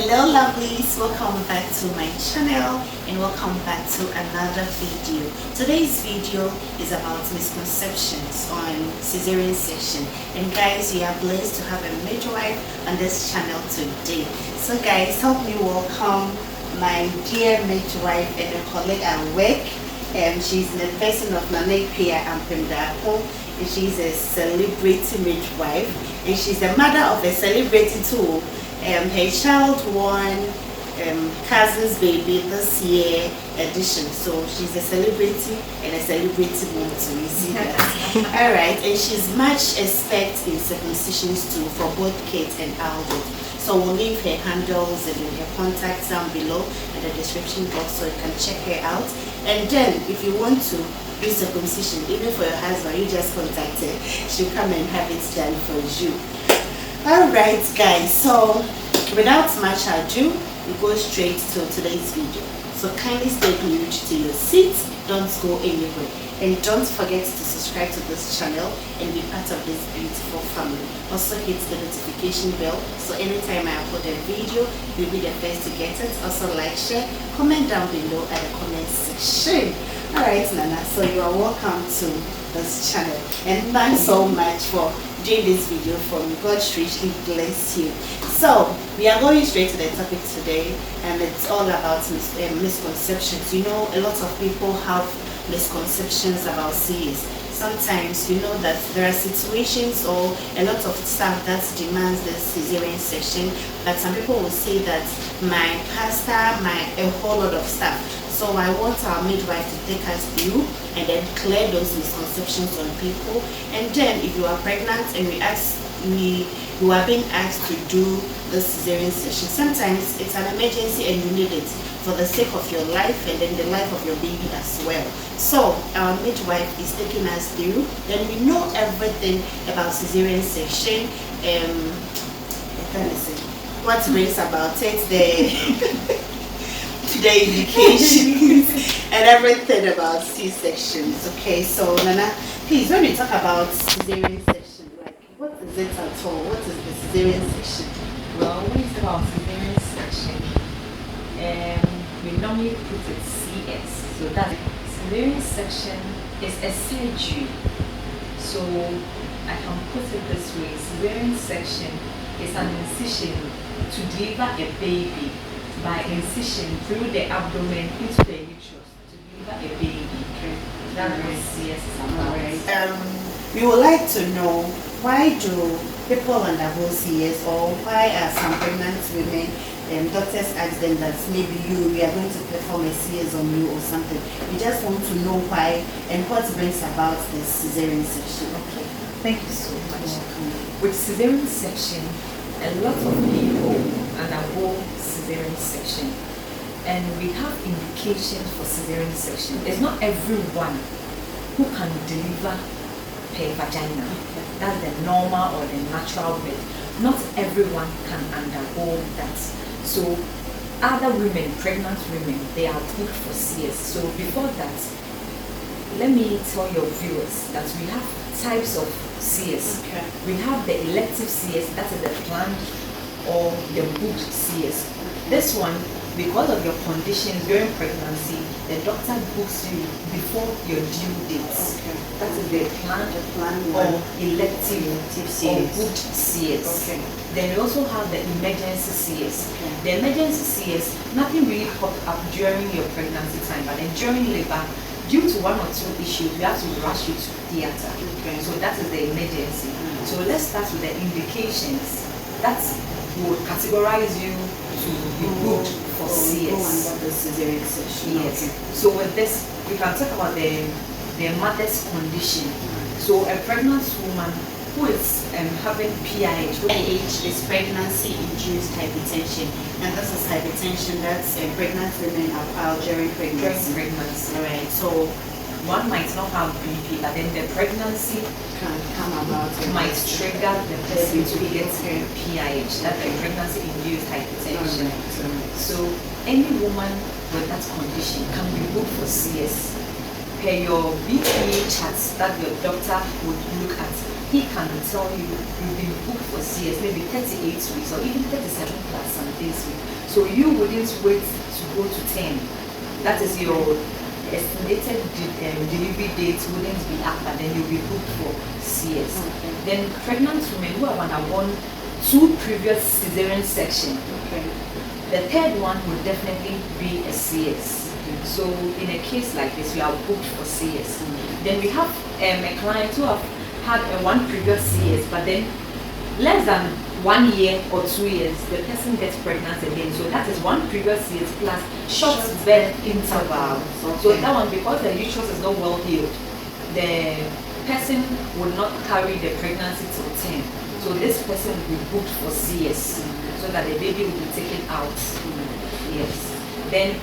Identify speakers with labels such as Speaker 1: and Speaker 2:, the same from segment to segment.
Speaker 1: Hello lovelies, welcome back to my channel and welcome back to another video. Today's video is about misconceptions on cesarean section, and guys, we are blessed to have a midwife on this channel today. So guys, help me welcome my dear midwife and a colleague at work. She's in the person of Nana Pia and Primp, and she's a celebrity midwife, and she's the mother of a celebrity too. Her child won cousin's baby this year edition, so she's a celebrity and a celebrity mom too. You see that? All right, and she's much expert in circumcisions too for both kids and adults. So we'll leave her handles and her contacts down below in the description box so you can check her out. And then if you want to do circumcision even for your husband, you just contact her. She'll come and have it done for you. Alright guys, so without much ado, we go straight to today's video. So kindly stay glued to your seat, don't go anywhere, and don't forget to subscribe to this channel and be part of this beautiful family. Also hit the notification bell so anytime I upload a video, you'll be the first to get it. Also like, share, comment down below at the comment section. Alright Nana, so you are welcome to this channel, and thanks so much for doing this video for me. God richly bless you. So we are going straight to the topic today, and it's all about misconceptions. You know, a lot of people have misconceptions about CS. Sometimes you know that there are situations or a lot of stuff that demands the cesarean section, but some people will say that my pastor, a whole lot of stuff. So I want our midwife to take us through and then clear those misconceptions on people. And then if you are pregnant and you are being asked to do the cesarean section, sometimes it's an emergency and you need it for the sake of your life and then the life of your baby as well. So our midwife is taking us through, then we know everything about cesarean section, what brings about it, the indications and everything about C-sections. Okay, so Nana, please, when we talk about cesarean section, like what is it at all? What is the cesarean section?
Speaker 2: Well, when we talk about cesarean section, we normally put it CS. So that cesarean section is a surgery. So I can put it this way: cesarean section is an incision to deliver a baby by incision through the abdomen into the uterus to deliver a baby. That's what CS is about.
Speaker 1: We would like to know, why do people undergo CS, or why are some pregnant women doctors ask them that maybe we are going to perform a CS on you or something. We just want to know why and what brings about this cesarean section.
Speaker 2: Okay, thank you so much. With cesarean section, a lot of people undergo cesarean section, and we have indications for cesarean section. It's not everyone who can deliver per vagina. That's the normal or the natural birth. Not everyone can undergo that. So other women, pregnant women, they are booked for CS. So before that, let me tell your viewers that we have types of CS.
Speaker 1: Okay.
Speaker 2: We have the elective CS, that is the planned or the booked CS. This one, because of your conditions during pregnancy, the doctor books you before your due dates.
Speaker 1: Okay.
Speaker 2: That is the planned or elective CS. Or booked CS.
Speaker 1: Okay.
Speaker 2: Then we also have the emergency CS.
Speaker 1: Okay.
Speaker 2: The emergency CS, nothing really popped up during your pregnancy time, but then during labor, due to one or two issues, we have to rush you to theater.
Speaker 1: Okay.
Speaker 2: So that is the emergency. So let's start with the indications. That will categorize you to be good for CS.
Speaker 1: The cesarean section.
Speaker 2: Yes.
Speaker 1: Okay.
Speaker 2: So with this, we can talk about the mother's condition. So a pregnant woman who is having PIH.
Speaker 1: PIH is pregnancy-induced hypertension, and this is hypertension that's pregnant women acquire during pregnancy. Alright, so
Speaker 2: one might not have BP, but then the pregnancy
Speaker 1: can come about.
Speaker 2: It might trigger the person to get PIH, that's the pregnancy-induced hypertension. So any woman with that condition can be booked for CS. Per your BP charts that your doctor would look at, he can tell you you've been booked for CS maybe 38 weeks or even 37 plus some days week. So you wouldn't wait to go to 10. That is your estimated delivery date wouldn't be after, then you'll be booked for CS.
Speaker 1: Okay.
Speaker 2: Then pregnant women who have undergone 2 previous cesarean sections,
Speaker 1: Okay.
Speaker 2: the third one will definitely be a CS. So in a case like this, you are booked for CS. Then we have a client who have had one previous CS, but then less than 1 year or 2 years, the person gets pregnant again. So that is 1 previous CS plus short birth interval.
Speaker 1: Okay.
Speaker 2: So that one, because the uterus is not well healed, the person will not carry the pregnancy till 10. So this person will be booked for CS so that the baby will be taken out. Yes. Then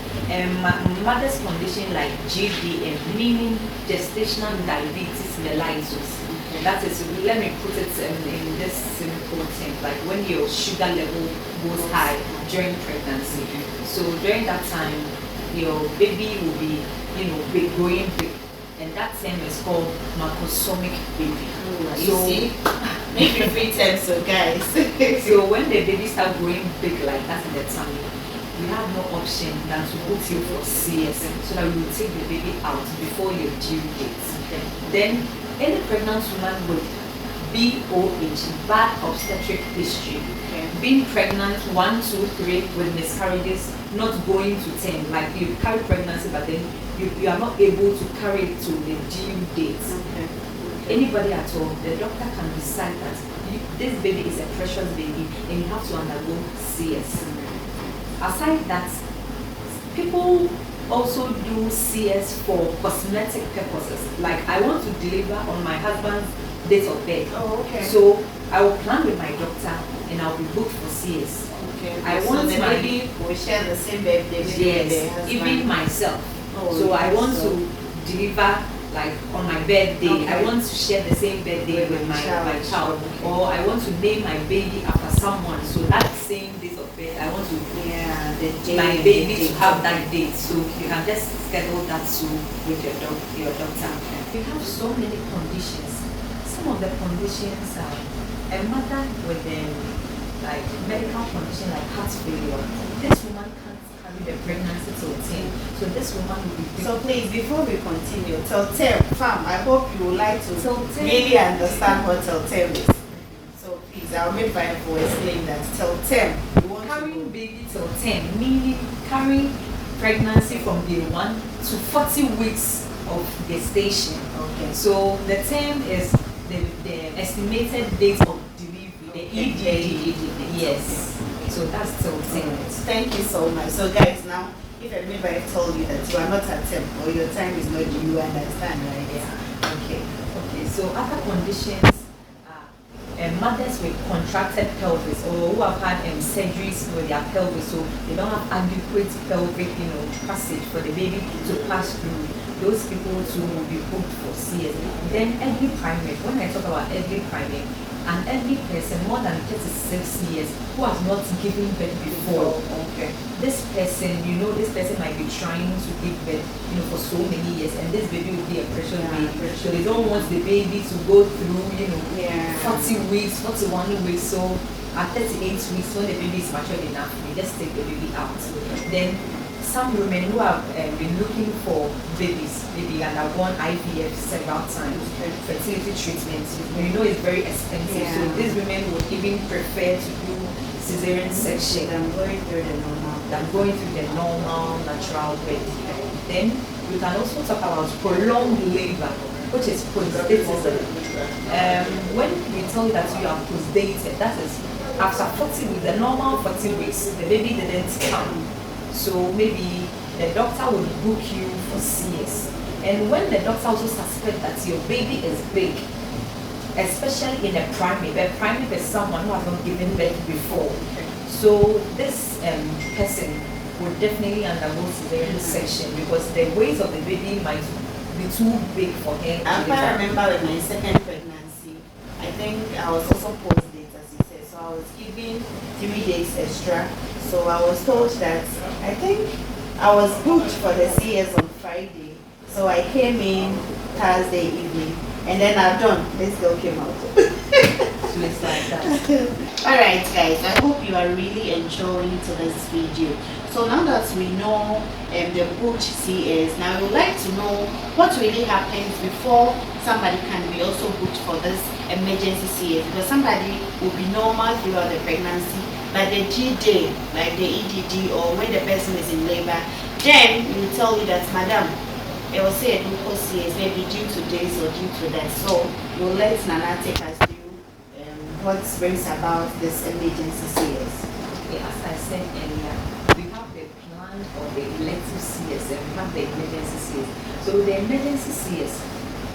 Speaker 2: mother's condition like GDM, meaning gestational diabetes mellitus. That is, let me put it in this simple thing, like when your sugar level goes high during pregnancy. So during that time, your baby will be, growing big, and that term is called macrosomic baby.
Speaker 1: So make it 3 times, so guys.
Speaker 2: So when the baby start growing big like that in the tummy, we have no option than to book you for CS so that we will take the baby out before your due date. Then any pregnant woman with BOH, bad obstetric history, being pregnant 1, 2, 3 with miscarriages, not going to 10, like you carry pregnancy but then you are not able to carry it to the due date. Anybody at all, the doctor can decide that this baby is a precious baby and you have to undergo CS. Aside that, people also do CS for cosmetic purposes. Like I want to deliver on my husband's date of birth.
Speaker 1: Oh, okay.
Speaker 2: So I will plan with my doctor and I'll be booked for CS.
Speaker 1: Okay.
Speaker 2: I want
Speaker 1: the
Speaker 2: my
Speaker 1: baby will share the same birthday with the
Speaker 2: yes,
Speaker 1: husband.
Speaker 2: even myself.
Speaker 1: Oh,
Speaker 2: so I
Speaker 1: yes,
Speaker 2: want
Speaker 1: so.
Speaker 2: to deliver like on my birthday.
Speaker 1: Okay.
Speaker 2: I want to share the same birthday with my child.
Speaker 1: Okay.
Speaker 2: Or I want to name my baby after someone. So that same date of birth, I want to my baby to have that date. So you can just schedule that too with your doctor. We have so many conditions. Some of the conditions are a mother with like medical condition like heart failure. This woman can't carry the pregnancy till 10. So this woman will be
Speaker 1: So please, before we continue, telltale, fam, I hope you would like to
Speaker 2: Telltale.
Speaker 1: really understand what telltale is. So please, I'll make time for explain that. Telltale, you want
Speaker 2: carrying
Speaker 1: to
Speaker 2: baby till 10, meaning carrying pregnancy from day 1 to 40 weeks of gestation.
Speaker 1: Okay.
Speaker 2: So the term is the estimated date of delivery, the EDD. Yes. So that's till 10.
Speaker 1: Thank you so much. So guys, now, if anybody told you that you are not at 10 or your time is not due, you understand, right?
Speaker 2: Yeah. Okay. So other conditions are mothers with contracted pelvis or who have had surgeries with their pelvis, so they don't have adequate pelvic, passage for the baby to pass through. Those people too will be booked for CS. Then early primate. When I talk about early primate, an early person more than 36 years who has not given birth before.
Speaker 1: Okay.
Speaker 2: This person, this person might be trying to give birth, for so many years, and this baby will be a precious baby. So they don't want the baby to go through, 40 weeks, 41 weeks. So at 38 weeks, when the baby is mature enough, we just take the baby out. Then some women who have been looking for babies, maybe undergone IVF several times, fertility treatments, it's very expensive.
Speaker 1: Yeah.
Speaker 2: So these women would even prefer to do cesarean section
Speaker 1: than going through the normal
Speaker 2: natural birth. Then we can also talk about prolonged labor, which is postdatism. When we tell you that you are postdated, that is after 40 weeks, the normal 40 weeks, the baby didn't come. So maybe the doctor will book you for CS. And when the doctor also suspects that your baby is big, especially in a primate is someone who has not given birth before. So this person would definitely undergo cesarean section because the weight of the baby might be too big for him.
Speaker 1: I remember with my second pregnancy, I think I was also post-date, as you said. So I was given 3 days extra. So I was told that I think I was booked for the CS on Friday. So I came in Thursday evening, and then this girl came out.
Speaker 2: So it's like that.
Speaker 1: Alright guys, I hope you are really enjoying today's video. So now that we know the booked CS, now we would like to know what really happens before somebody can be also booked for this emergency CS. Because somebody will be normal throughout the pregnancy, but the G-day, like the EDD or when the person is in labor, then we will tell you that, madam, it will say a glucose CS maybe due to this or due to that. So we'll let Nana take us through what brings about this emergency CS.
Speaker 2: Okay, as I said earlier, we have the planned or the elective CS and we have the emergency CS. So the emergency CS,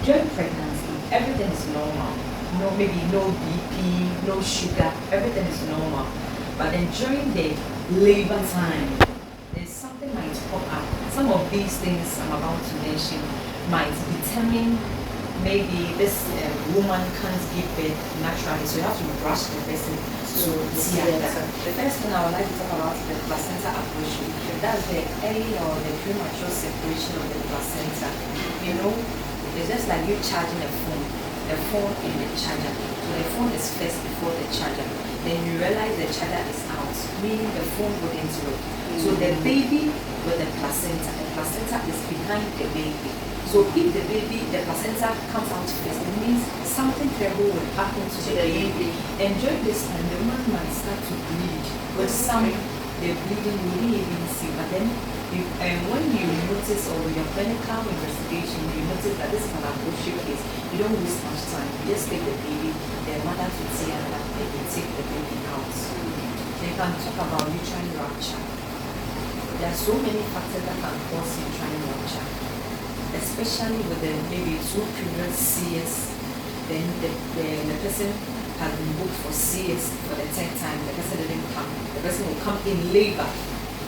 Speaker 2: during pregnancy, everything is normal. No, maybe no BP, no sugar, everything is normal. But then during the labor time, there's something might pop up. Some of these things I'm about to mention might determine maybe this woman can't give birth naturally, so you have to rush the person to theater. The first thing I would like to talk about is the placenta abrutio. That's the early or the premature separation of the placenta. You know, it's just like you charging a phone. The phone and the charger. So the phone is first before the charger. Then you realize the charger is out, meaning the phone wouldn't work. So the baby with the placenta is behind the baby. So if the placenta comes out first, it means something terrible will happen to the baby. And during this time, the woman might start to bleed. But some, the bleeding you didn't even see. But then, when you notice, or with your clinical investigation, you notice that this is an abortion case, you don't waste much time. You just take the baby, the mother to theater, and you take the baby out. They can talk about uterine rupture. There are so many factors that can cause uterine rupture, especially with the maybe 2 previous CS. Then the person has been booked for CS for the 10th time. The person didn't come. The person will come in labor.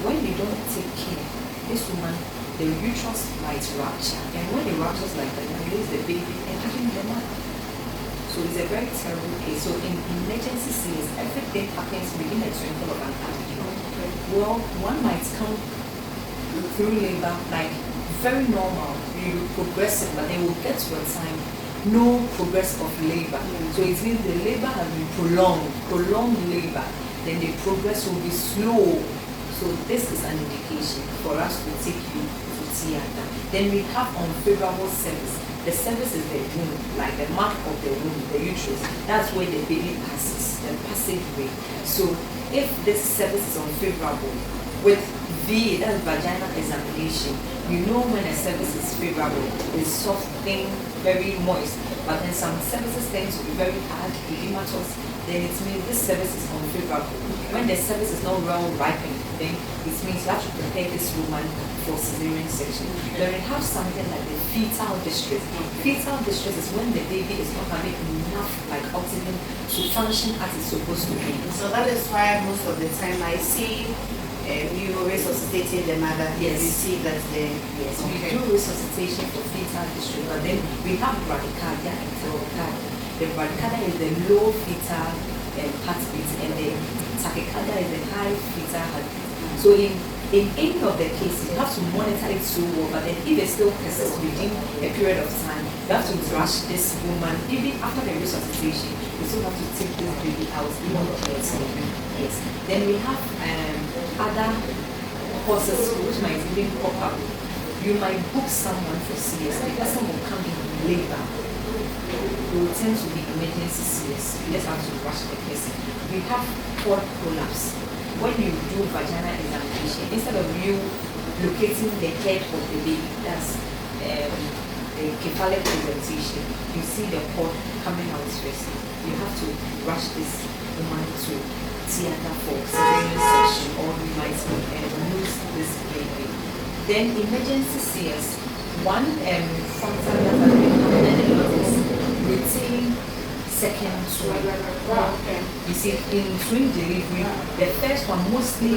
Speaker 2: When you don't take care, this woman, the uterus might rupture. And when it ruptures like that, you lose the baby and even the mother. So it's a very terrible case. So in emergency CS, everything happens within a twinkle of an eye. Well, one might come through labor like very normal, you progressive, but they will get to a time no progress of labor. So it means the labor has been prolonged labor. Then the progress will be slow. So this is an indication for us to take you to theater. Then we have unfavorable cervix. The cervix is the womb, like the mark of the womb, the uterus. That's where the baby passes, the passageway. So if this cervix is unfavorable, with V, that's vaginal examination, you know when a cervix is favorable, it's soft, thin, very moist. But then some cervixes tend to be very hard, edematous, then it means this cervix is unfavorable. When the cervix is not well ripened, then it means you have to prepare this woman for cesarean section. Then we have something like the fetal distress. Fetal distress is when the baby is not having enough like oxygen to function as it's supposed to be.
Speaker 1: So that is why most of the time I see you resuscitating the mother.
Speaker 2: Yes.
Speaker 1: You see that the
Speaker 2: yes, we do resuscitation for fetal distress, but then we have bradycardia and tachycardia. The bradycardia is the low fetal heartbeat, and the tachycardia is the high fetal heartbeat. So in any of the cases, you have to monitor it so well, but then if it still persists within a period of time, you have to rush this woman. Even after the resuscitation, you still have to take this baby out even carefully. Yes. Then we have other causes which might even pop up. You might book someone for CS. The person will come in labor. It will tend to be emergency CS. You just have to rush the person. We have cord prolapse. When you do vaginal examination, instead of you locating the head of the baby, that's the cephalic presentation, you see the cord coming out first. You have to rush this woman to theater for cesarean section, or you might lose this baby. Then emergency CS, one factor that has been happening a lot is routine second twin. You see, in twin delivery, the first one mostly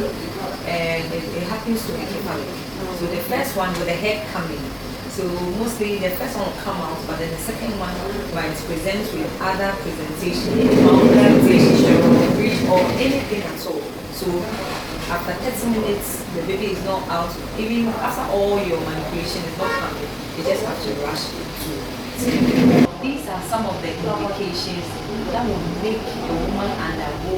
Speaker 2: it happens to be cephalic. So the first one with the head coming. So mostly the first one will come out, but then the second one might present with other presentation, or anything at all. So after 30 minutes, the baby is not out. Even after all your manipulation is not coming, you just have to rush it to. These are are some of the indications that will make a woman undergo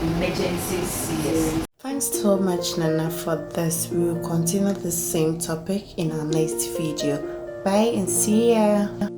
Speaker 2: emergency CS.
Speaker 1: Thanks so much, Nana, for this. We will continue the same topic in our next video. Bye and see ya.